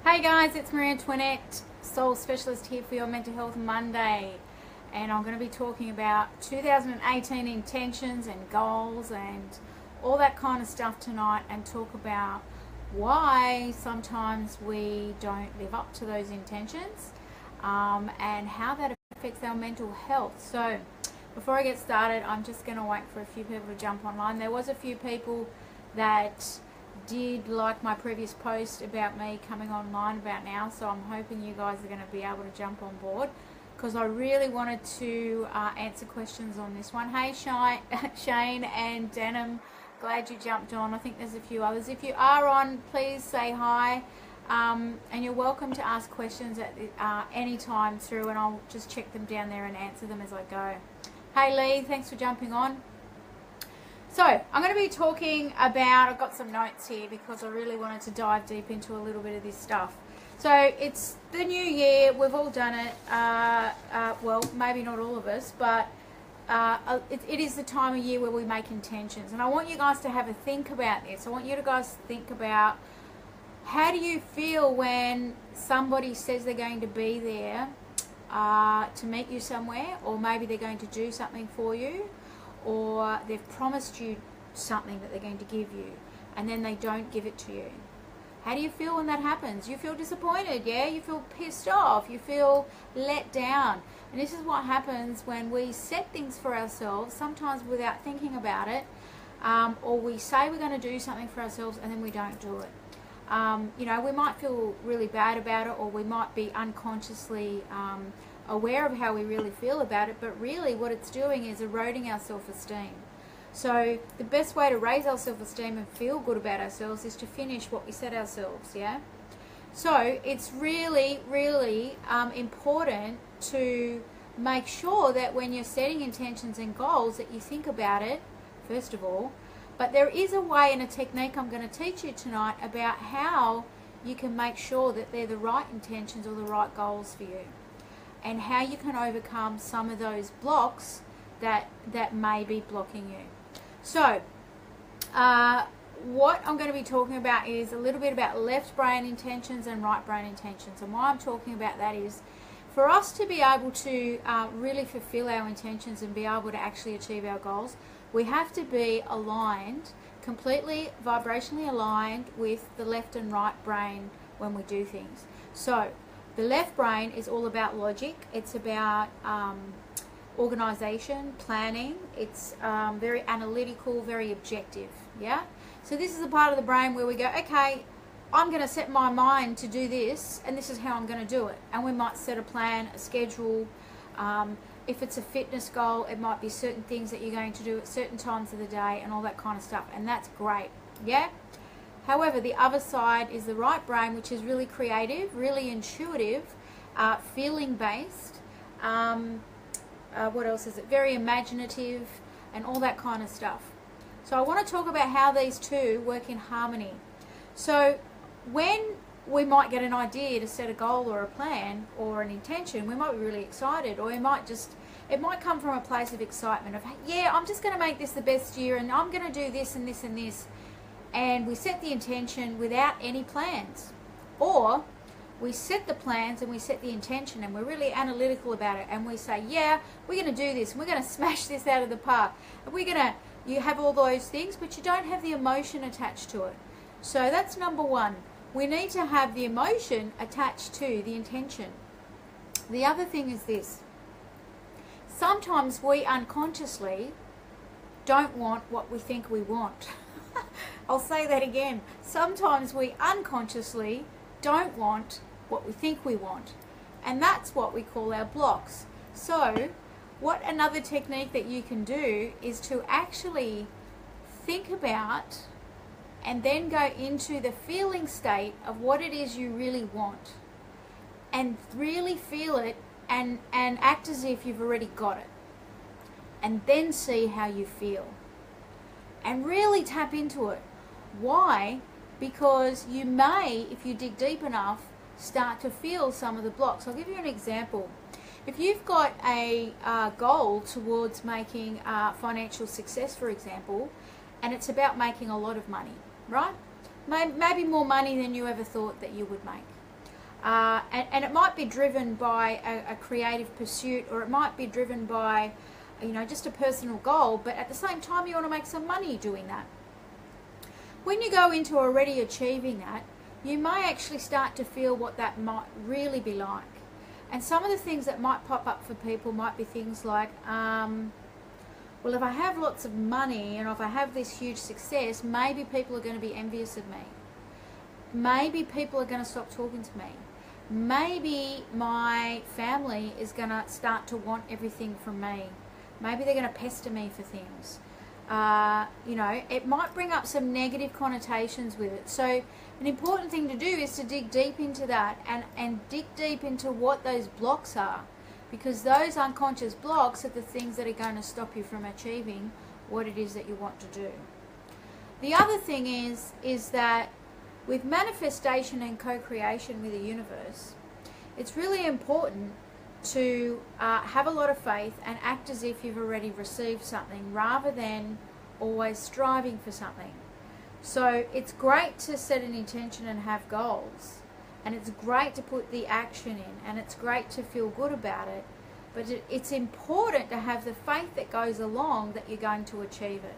Hey guys, it's Marie Antoinette, Soul Specialist here for your Mental Health Monday. And I'm going to be talking about 2018 intentions and goals and all that kind of stuff tonight, and talk about why sometimes we don't live up to those intentions and how that affects our mental health. So before I get started, I'm just going to wait for a few people to jump online. There was a few people that did like my previous post about me coming online about now, so I'm hoping you guys are going to be able to jump on board, because I really wanted to answer questions on this one. Hey Shane and Denim, glad you jumped on. I think there's a few others. If you are on, please say hi, and you're welcome to ask questions at any time through, and I'll just check them down there and answer them as I go. Hey Lee, thanks for jumping on. So I'm going to be talking about, I've got some notes here because I really wanted to dive deep into a little bit of this stuff. So it's the new year, we've all done it, well, maybe not all of us, but it is the time of year where we make intentions. And I want you guys to have a think about this. I want you guys to think about, how do you feel when somebody says they're going to be there to meet you somewhere, or maybe they're going to do something for you, or they've promised you something that they're going to give you, and then they don't give it to you? How do you feel when that happens? You feel disappointed, yeah? You feel pissed off, you feel let down. And this is what happens when we set things for ourselves, sometimes without thinking about it, or we say we're going to do something for ourselves and then we don't do it. You know, we might feel really bad about it, or we might be unconsciously aware of how we really feel about it, but really what it's doing is eroding our self-esteem. So the best way to raise our self-esteem and feel good about ourselves is to finish what we set ourselves, yeah? So it's really, really important to make sure that when you're setting intentions and goals that you think about it, first of all. But there is a way and a technique I'm going to teach you tonight about how you can make sure that they're the right intentions or the right goals for you, and how you can overcome some of those blocks that may be blocking you. So what I'm going to be talking about is a little bit about left brain intentions and right brain intentions. And why I'm talking about that is, for us to be able to really fulfill our intentions and be able to actually achieve our goals, we have to be aligned, completely vibrationally aligned with the left and right brain when we do things. So the left brain is all about logic. It's about organization, planning. It's very analytical, very objective, yeah? So this is the part of the brain where we go, okay, I'm going to set my mind to do this, and this is how I'm going to do it. And we might set a plan, a schedule. If it's a fitness goal, it might be certain things that you're going to do at certain times of the day and all that kind of stuff. And that's great, yeah? However, the other side is the right brain, which is really creative, really intuitive, feeling-based. What else is it? Very imaginative and all that kind of stuff. So I want to talk about how these two work in harmony. So when we might get an idea to set a goal or a plan or an intention, we might be really excited, or we might just, it might come from a place of excitement of, yeah, I'm just going to make this the best year, and I'm going to do this and this and this. And we set the intention without any plans. Or we set the plans and we set the intention and we're really analytical about it, and we say, yeah, we're going to do this and we're going to smash this out of the park. And we're going to, you have all those things, but you don't have the emotion attached to it. So that's number one. We need to have the emotion attached to the intention. The other thing is this. Sometimes we unconsciously don't want what we think we want. I'll say that again. Sometimes we unconsciously don't want what we think we want. And that's what we call our blocks. So what another technique that you can do is to actually think about and then go into the feeling state of what it is you really want, and really feel it and act as if you've already got it, and then see how you feel and really tap into it. Why? Because you may, if you dig deep enough, start to feel some of the blocks. I'll give you an example. If you've got a goal towards making financial success, for example, and it's about making a lot of money, right? Maybe more money than you ever thought that you would make. And it might be driven by a creative pursuit, or it might be driven by, you know, just a personal goal, but at the same time you want to make some money doing that. When you go into already achieving that, you may actually start to feel what that might really be like. And some of the things that might pop up for people might be things like, well, if I have lots of money and if I have this huge success, maybe people are going to be envious of me. Maybe people are going to stop talking to me. Maybe my family is going to start to want everything from me. Maybe they're going to pester me for things. You know, it might bring up some negative connotations with it. So an important thing to do is to dig deep into that and dig deep into what those blocks are, because those unconscious blocks are the things that are going to stop you from achieving what it is that you want to do. The other thing is that with manifestation and co-creation with the universe, it's really important to have a lot of faith and act as if you've already received something, rather than always striving for something. So it's great to set an intention and have goals, and it's great to put the action in, and it's great to feel good about it, but it's important to have the faith that goes along that you're going to achieve it.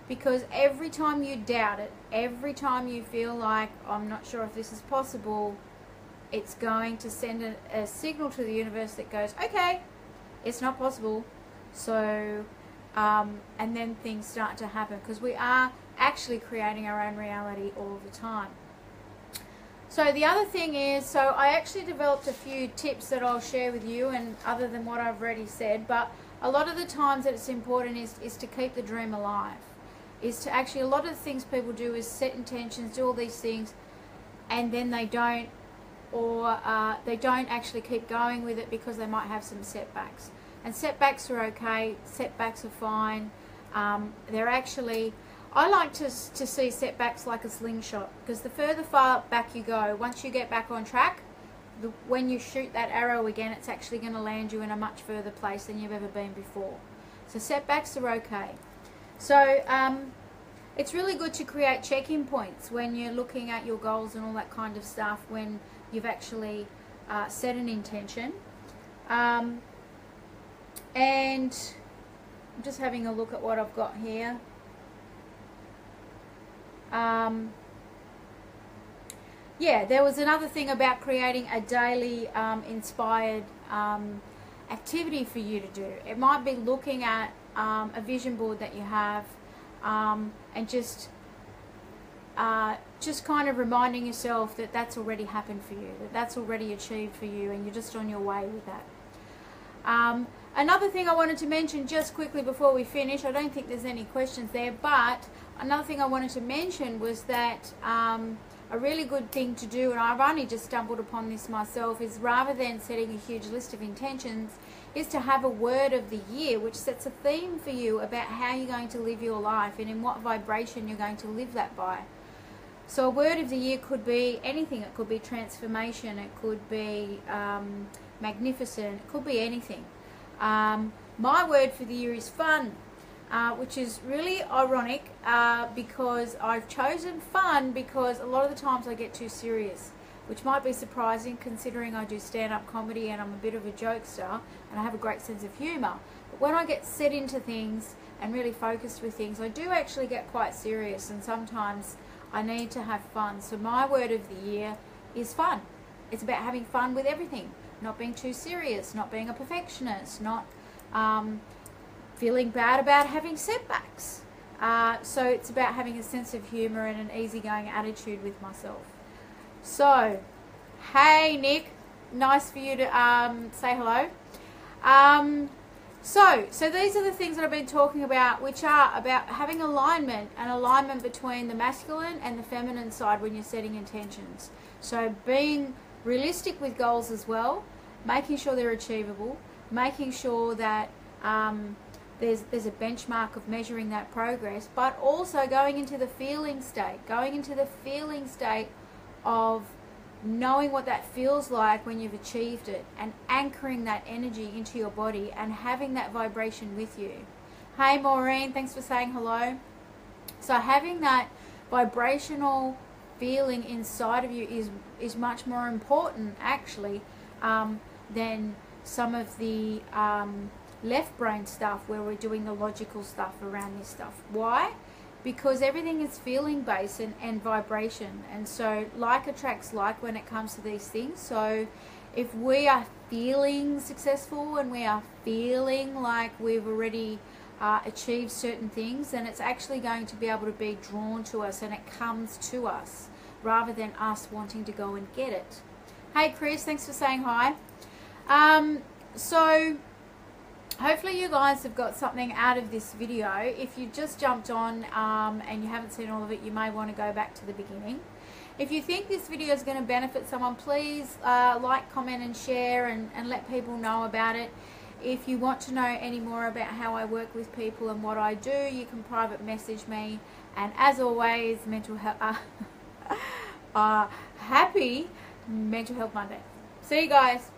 Because every time you doubt it, every time you feel like, I'm not sure if this is possible, it's going to send a signal to the universe that goes, okay, it's not possible. So, and then things start to happen, because we are actually creating our own reality all the time. So the other thing is, so I actually developed a few tips that I'll share with you, and other than what I've already said, but a lot of the times that it's important is to keep the dream alive. Is to actually, a lot of the things people do is set intentions, do all these things, and then they don't, or they don't actually keep going with it because they might have some setbacks. And setbacks are okay, setbacks are fine. They're actually, I like to see setbacks like a slingshot, because the further far back you go, once you get back on track, when you shoot that arrow again, it's actually going to land you in a much further place than you've ever been before. So setbacks are okay. So it's really good to create check-in points when you're looking at your goals and all that kind of stuff, when you've actually set an intention. And I'm just having a look at what I've got here. Yeah, there was another thing about creating a daily inspired activity for you to do. It might be looking at a vision board that you have, and just kind of reminding yourself that that's already happened for you, that that's already achieved for you, and you're just on your way with that. Another thing I wanted to mention just quickly before we finish, I don't think there's any questions there, but another thing I wanted to mention was that a really good thing to do, and I've only just stumbled upon this myself, is rather than setting a huge list of intentions, is to have a word of the year which sets a theme for you about how you're going to live your life and in what vibration you're going to live that by. So a word of the year could be anything. It could be transformation, it could be magnificent, it could be anything. My word for the year is fun, which is really ironic because I've chosen fun because a lot of the times I get too serious, which might be surprising considering I do stand-up comedy and I'm a bit of a jokester and I have a great sense of humour. But when I get set into things and really focused with things, I do actually get quite serious, and sometimes I need to have fun. So my word of the year is fun. It's about having fun with everything, not being too serious, not being a perfectionist, not feeling bad about having setbacks. So it's about having a sense of humour and an easygoing attitude with myself. So, hey Nick, nice for you to say hello. So these are the things that I've been talking about, which are about having alignment, and alignment between the masculine and the feminine side when you're setting intentions. So being realistic with goals as well, making sure they're achievable, making sure that there's a benchmark of measuring that progress, but also going into the feeling state, of knowing what that feels like when you've achieved it, and anchoring that energy into your body and having that vibration with you. Hey Maureen, thanks for saying hello. So having that vibrational feeling inside of you is much more important actually than some of the left brain stuff where we're doing the logical stuff around this stuff. Why? Because everything is feeling based and vibration, and so like attracts like when it comes to these things. So if we are feeling successful and we are feeling like we've already achieved certain things, then it's actually going to be able to be drawn to us, and it comes to us rather than us wanting to go and get it. Hey Chris, thanks for saying hi. So hopefully you guys have got something out of this video. If you just jumped on and you haven't seen all of it, you may want to go back to the beginning. If you think this video is going to benefit someone, please like, comment and share and let people know about it. If you want to know any more about how I work with people and what I do, you can private message me. And as always, happy Mental Health Monday. See you guys.